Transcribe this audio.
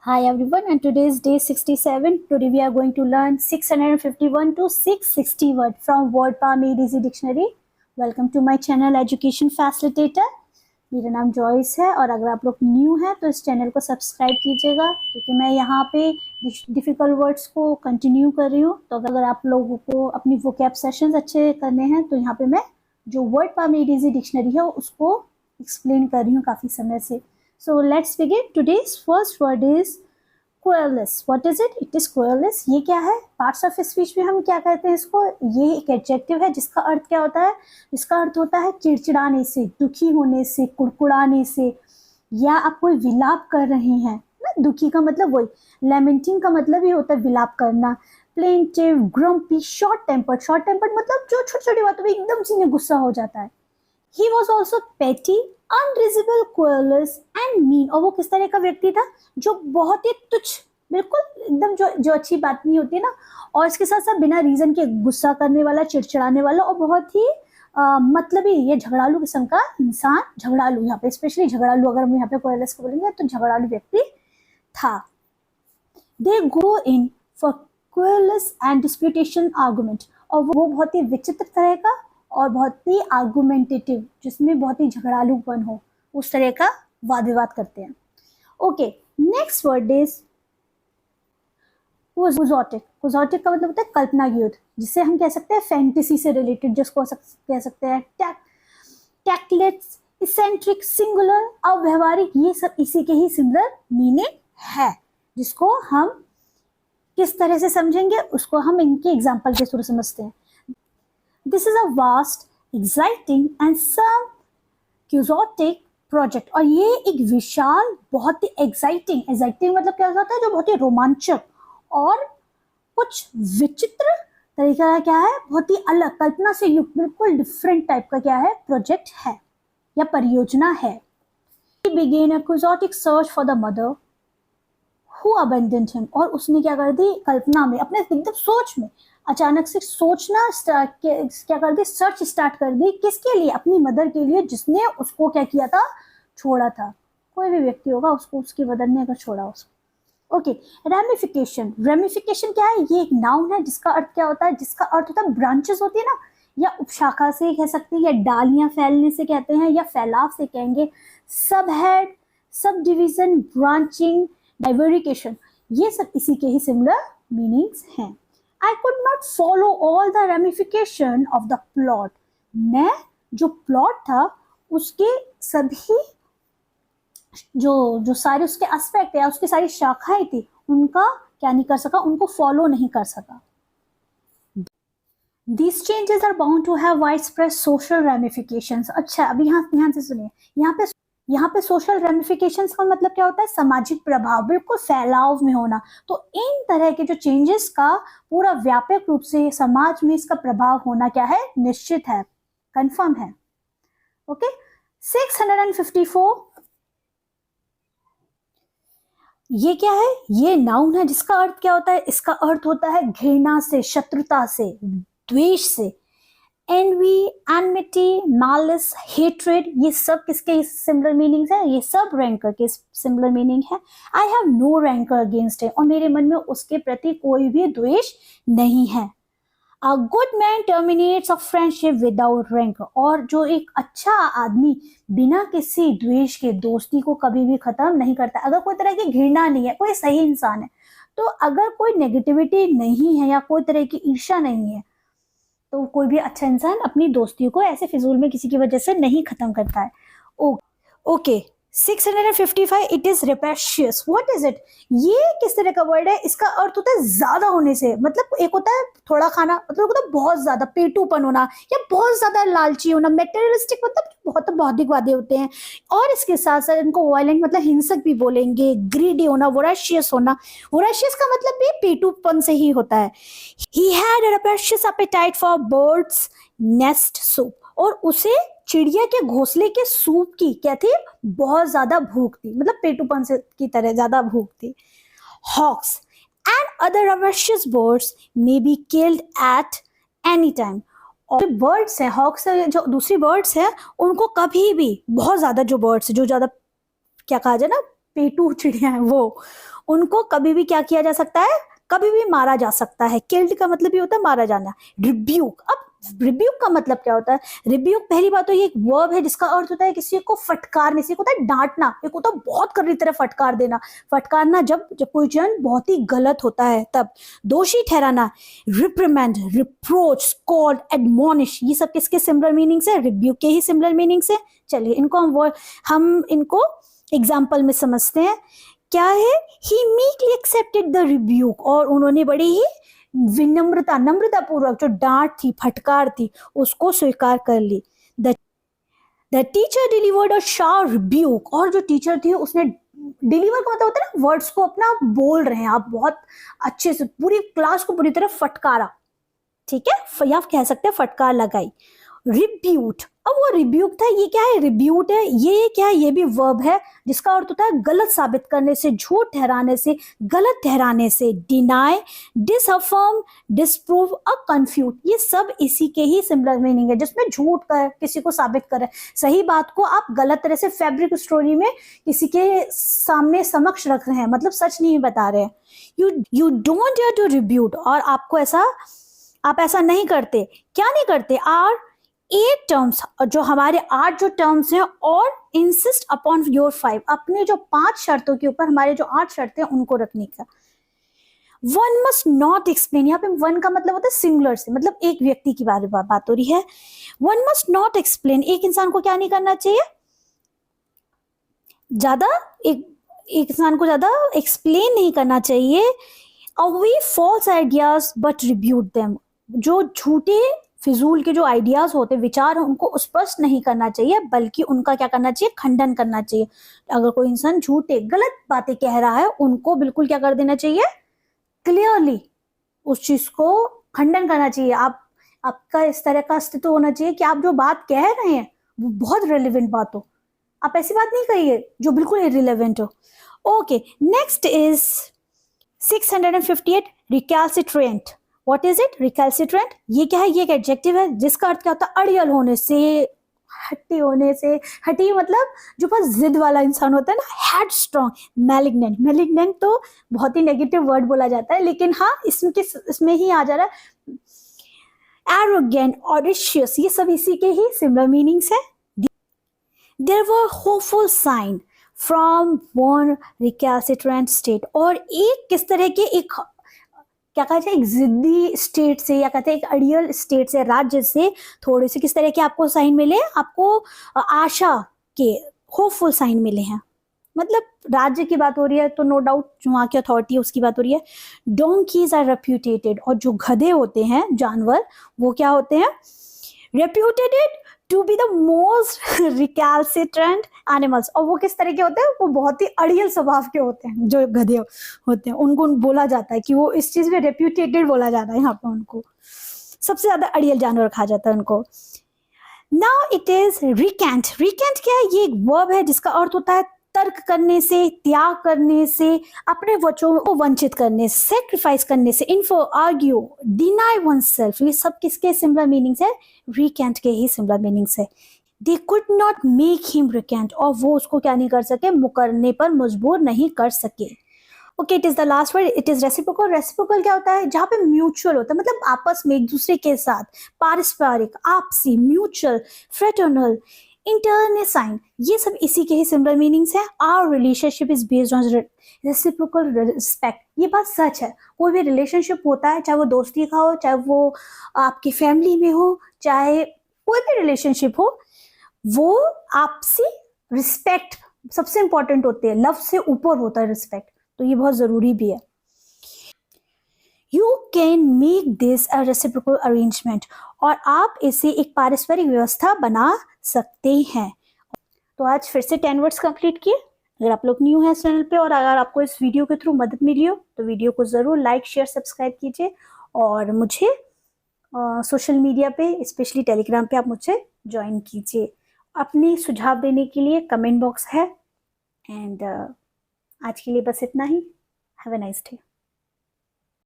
Hi everyone, and today is day 67. Today we are going to learn 651 to 660 word from WordPalm Easy Dictionary. Welcome to my channel Education Facilitator. मेरा नाम Joyce है और अगर आप लोग new हैं तो इस चैनल को सब्सक्राइब कीजिएगा क्योंकि मैं यहाँ पे डिफ़िकल्ट वर्ड्स को कंटिन्यू कर रही हूँ। तो अगर आप लोगों को अपनी वोकैब सेशंस अच्छे करने हैं तो यहाँ पे मैं जो WordPalm Easy डिक्शनरी है उसको एक्सप्लेन कर रही हूँ काफ़ी समय से। So let's begin. Today's first word is querulous. What is it? It is querulous. ये क्या है? Parts of speech में हम क्या कहते हैं इसको? ये एक एडजेक्टिव है जिसका अर्थ क्या होता है? इसका अर्थ होता है चिड़चिड़ाने से, दुखी होने से, कुड़कुड़ाने से, या आप कोई विलाप कर रहे हैं ना। दुखी का मतलब वही, लैमेंटिंग का मतलब ये होता है विलाप करना। Plaintiff, grumpy, short tempered. Short tempered मतलब जो छोटी छोटी बातों पे एकदम से गुस्सा हो जाता है। He was also petty, unreasonable, querulous and mean. और वो किस तरह का व्यक्ति था? जो बहुत ही तुच्छ, बिल्कुल एकदम जो अच्छी बात नहीं होती है ना, और इसके साथ साथ बिना रीजन के गुस्सा करने वाला, चिड़चिड़ाने वाला और बहुत ही मतलबी, ये झगड़ालू किस्म का इंसान। झगड़ालू, यहाँ पे स्पेशली झगड़ालू, अगर हम यहाँ पे क्वेरलस को बोलेंगे तो झगड़ालू व्यक्ति था। They go in for querulous and disputation argument. और वो बहुत ही विचित्र तरह का और बहुत ही आर्गुमेंटेटिव, जिसमें बहुत ही झगड़ालूपन हो, उस तरह का वाद विवाद करते हैं। Okay, next word is quixotic. Quixotic का मतलब होता है कल्पना युद्ध, जिसे हम कह सकते हैं फैंटेसी से रिलेटेड, जिसको कह सकते हैं टैक्टलेस, इसेंट्रिक, सिंगुलर, अव्यवहारिक। ये सब इसी के ही सिमिलर मीनिंग है, जिसको हम किस तरह से समझेंगे उसको हम इनके एग्जाम्पल के थ्रू समझते हैं। This is a vast, exciting and some quixotic project. और ये एक विशाल, बहुत ही exciting मतलब क्या होता है? जो बहुत ही रोमांचक और कुछ विचित्र तरीका का क्या है? बहुत ही अलग, कल्पना से युक्त, बिल्कुल डिफरेंट टाइप का क्या है? प्रोजेक्ट है या परियोजना है। He began a quixotic search for the mother who abandoned him. और उसने क्या कर दी? कल्पना में, अपने एकदम सोच में अचानक से सोचना क्या कर दी? सर्च स्टार्ट कर दी। किसके लिए? अपनी मदर के लिए, जिसने उसको क्या किया था? छोड़ा था। कोई भी व्यक्ति होगा, उसको उसकी मदर ने अगर छोड़ा उसको। Okay, ramification. रेमिफिकेशन क्या है? ये एक नाउन है जिसका अर्थ क्या होता है? जिसका अर्थ होता है ब्रांचेस होती है ना, या उपशाखा से कह सकते हैं, या डालियां फैलने से कहते हैं, या फैलाव से कहेंगे। सब हेड, सब डिविजन, ब्रांचिंग, डाइवरिकेशन, ये सब इसी के ही सिमिलर मीनिंग्स हैं। I could not follow all the ramification of the plot. मैं जो प्लॉट था उसके सभी जो सारे उसके एस्पेक्ट या उसकी सारी शाखाएं थी, उनका क्या नहीं कर सका? उनको फॉलो नहीं कर सका। These changes are bound to have widespread social ramifications. अच्छा, अभी यहाँ से सुनिए। यहाँ पे सोशल रेमिफिकेशंस का मतलब क्या होता है? सामाजिक प्रभाव, बिल्कुल फैलाव में होना। तो इन तरह के जो चेंजेस का पूरा व्यापक रूप से समाज में इसका प्रभाव होना क्या है? निश्चित है, कंफर्म है। ओके, 654, ये क्या है? ये नाउन है जिसका अर्थ क्या होता है? इसका अर्थ होता है घृणा से, शत्रुता से, द्वेष से। envy, enmity, malice, hatred, ये सब किसके सिमिलर मीनिंग्स है? ये सब रैंकर के सिमिलर मीनिंग है। I have no rancor against him, और मेरे मन में उसके प्रति कोई भी द्वेष नहीं है। A good man terminates a friendship without rancor, और जो एक अच्छा आदमी बिना किसी द्वेष के दोस्ती को कभी भी खत्म नहीं करता। अगर कोई तरह की घृणा नहीं है, कोई सही इंसान है, तो अगर कोई नेगेटिविटी नहीं है या कोई तरह की ईर्ष्या नहीं है, तो कोई भी अच्छा इंसान अपनी दोस्ती को ऐसे फिजूल में किसी की वजह से नहीं खत्म करता है। Okay, 655, it is rapacious. What is it? ये किस तरह का वर्ड है? इसका अर्थ होता है ज्यादा होने से, मतलब एक होता है थोड़ा खाना, मतलब होता है बहुत ज्यादा पेटूपन होना या बहुत ज्यादा लालची होना। मेटेरियलिस्टिक मतलब बहुत भौतिकवादी होते हैं, और इसके साथ साथ इनको वायलेंट मतलब हिंसक भी बोलेंगे। ग्रीडी होना, वोराशियस होना। वोराशियस का मतलब भी पेटूपन से ही होता है। He had a rapacious appetite for birds nest soup, और उसे चिड़िया के घोंसले के सूप की क्या थी? बहुत ज्यादा भूख थी, मतलब पेटूपन से की तरह ज्यादा भूख थी। Hawks and other rapacious birds may be killed at any time. और बर्ड्स हैं, हॉक्स जो दूसरी बर्ड्स हैं, उनको कभी भी, बहुत ज्यादा जो बर्ड्स जो ज्यादा क्या कहा जाए ना, पेटू चिड़िया है, वो उनको कभी भी क्या किया जा सकता है, कभी भी मारा जा सकता है। किल्ड का मतलब ये होता है मारा जाना। रिब्यूक, अब रिब्यूक का मतलब क्या होता है? रिब्यूक पहली बात तो ये एक वर्ब है जिसका अर्थ होता है किसी को फटकारने, किसी को होता है डांटना, एक होता है बहुत करनी तरह फटकार देना। फटकारना जब जब कोई जन बहुत ही गलत होता है तब। दोषी ठहराना, रिप्रिमेंड, रिप्रोच, स्कॉल्ड, एडमोनिश, ये सब किसके सिमिलर मीनिंग्स है? रिब्यूक के ही सिमिलर मीनिंग्स है। चलिए इनको हम इनको एग्जाम्पल में समझते हैं। क्या है? ही मीकली एक्सेप्टेड द रिब्यूक, और उन्होंने बड़ी ही विनम्रता, नम्रता पूर्वक जो डांट थी, फटकार थी, उसको स्वीकार कर ली। The teacher delivered a sharp rebuke, और जो टीचर थी उसने डिलीवर का मतलब होता है ना वर्ड्स को अपना बोल रहे हैं आप बहुत अच्छे से, पूरी क्लास को पूरी तरह फटकारा, ठीक है, या आप कह सकते हैं फटकार लगाई। रिब्यूट, अब वो रिब्यूक था, ये क्या है? रिब्यूट है, ये क्या है? ये भी वर्ब है जिसका अर्थ होता है गलत साबित करने से, झूठ ठहराने से, गलत ठहराने से। डिनाई, डिसअफर्म, डिसप्रूव, अ कन्फ्यूट, ये सब इसी के ही सिमिलर मीनिंग है, जिसमें झूठ कर किसी को साबित करे, सही बात को आप गलत तरह से फैब्रिक स्टोरी में किसी के सामने समक्ष रख रहे हैं, मतलब सच नहीं बता रहे हैं। You don't dare to rebut, और आपको ऐसा, आप ऐसा नहीं करते। क्या नहीं करते? आर 8 टर्म्स, जो हमारे 8 जो टर्म्स हैं, और इंसिस्ट अपॉन योर 5, अपने जो 5 शर्तों के ऊपर हमारे जो 8 शर्तें हैं उनको रखने का। वन मस्ट नॉट एक्सप्लेन, यहाँ पे वन का मतलब होता है सिंगुलर से, मतलब एक व्यक्ति की बात हो रही है। वन मस्ट नॉट एक्सप्लेन, एक इंसान को क्या नहीं करना चाहिए? ज्यादा एक इंसान को ज्यादा एक्सप्लेन नहीं करना चाहिए। Away false ideas but rebut them, जो झूठे फिजूल के जो आइडियाज होते, विचार, उनको स्पष्ट नहीं करना चाहिए, बल्कि उनका क्या करना चाहिए? खंडन करना चाहिए। अगर कोई इंसान झूठे गलत बातें कह रहा है, उनको बिल्कुल क्या कर देना चाहिए? क्लियरली उस चीज को खंडन करना चाहिए। आपका इस तरह का अस्तित्व होना चाहिए कि आप जो बात कह रहे हैं वो बहुत रेलिवेंट बात हो, आप ऐसी बात नहीं कहिए जो बिल्कुल इररिलेवेंट हो। Okay, next is 658 recalcitrant. What is it? Recalcitrant, ये क्या है? ये एक एडजेक्टिव है जिसका अर्थ क्या होता है? अड़ियल होने से, हट्टी होने से। हट्टी मतलब जो बहुत जिद वाला इंसान होता है ना, हेड स्ट्रॉन्ग। मैलिग्नेंट, मैलिग्नेंट तो बहुत ही नेगेटिव वर्ड बोला जाता है, लेकिन हाँ इसमें ही आ जा रहा है। एरोगेंट, ऑडिशियस, ये सब इसी के ही सिमिलर मीनिंग्स है। There were hopeful sign from one recalcitrant state, और एक किस तरह के, एक क्या कहते हैं, एक जिद्दी स्टेट से, या कहते हैं एक अड़ियल स्टेट से, राज्य से थोड़े से किस तरह के आपको साइन मिले? आपको आशा के होपफुल साइन मिले हैं। मतलब राज्य की बात हो रही है तो नो डाउट जो वहाँ की अथॉरिटी है उसकी बात हो रही है। डोंकीज आर रेप्यूटेटेड, और जो गधे होते हैं, जानवर, वो क्या होते हैं? Reputed to be the most recalcitrant animals, और वो किस तरह के होते हैं? वो बहुत ही अड़ियल स्वभाव के होते हैं। जो गधे होते हैं उनको बोला जाता है कि वो इस चीज में रेप्यूटेटेड बोला जाता है, यहाँ पे उनको सबसे ज्यादा अड़ियल जानवर कहा जाता है उनको। Now it is recant. Recant क्या है? ये एक वर्ब है जिसका अर्थ होता है तर्क करने से, त्याग करने से, अपने वचनों को वंचित करने से, सेक्रीफाइस करने से, info, argue, deny one self, ये सब किसके सिमिलर मीनिंग्स है? रिकेंट के ही सिमिलर मीनिंग्स है। They could not make him recant, और वो उसको क्या नहीं कर सके? मुकरने पर मजबूर नहीं कर सके। Okay, it is the last word, it is reciprocal. Reciprocal क्या होता है? जहाँ पे म्यूचुअल होता है, मतलब आपस में एक दूसरे के साथ, पारस्परिक, आपसी, म्यूचुअल, फ्रेटर्नल, इंटरनेसाइन, ये सब इसी के ही सिमिलर मीनिंग्स है। Our relationship is based on reciprocal respect, ये बात सच है। कोई भी रिलेशनशिप होता है, चाहे वो दोस्ती का हो, चाहे वो आपकी फैमिली में हो, चाहे कोई भी रिलेशनशिप हो, वो आपसी रिस्पेक्ट सबसे इंपॉर्टेंट होती है। लव से ऊपर होता है रिस्पेक्ट, तो ये बहुत जरूरी भी है। You can make this a reciprocal arrangement, और आप इसे एक पारस्परिक व्यवस्था बना सकते हैं। तो आज फिर से 10 वर्ड्स कंप्लीट किए। अगर आप लोग न्यू हैं इस चैनल पे, और अगर आपको इस वीडियो के थ्रू मदद मिली हो, तो वीडियो को ज़रूर लाइक, शेयर, सब्सक्राइब कीजिए, और मुझे सोशल मीडिया पे, स्पेशली टेलीग्राम पे आप मुझसे ज्वाइन कीजिए। अपने सुझाव देने के लिए कमेंट बॉक्स है। एंड आज के लिए बस इतना ही। Have a nice day.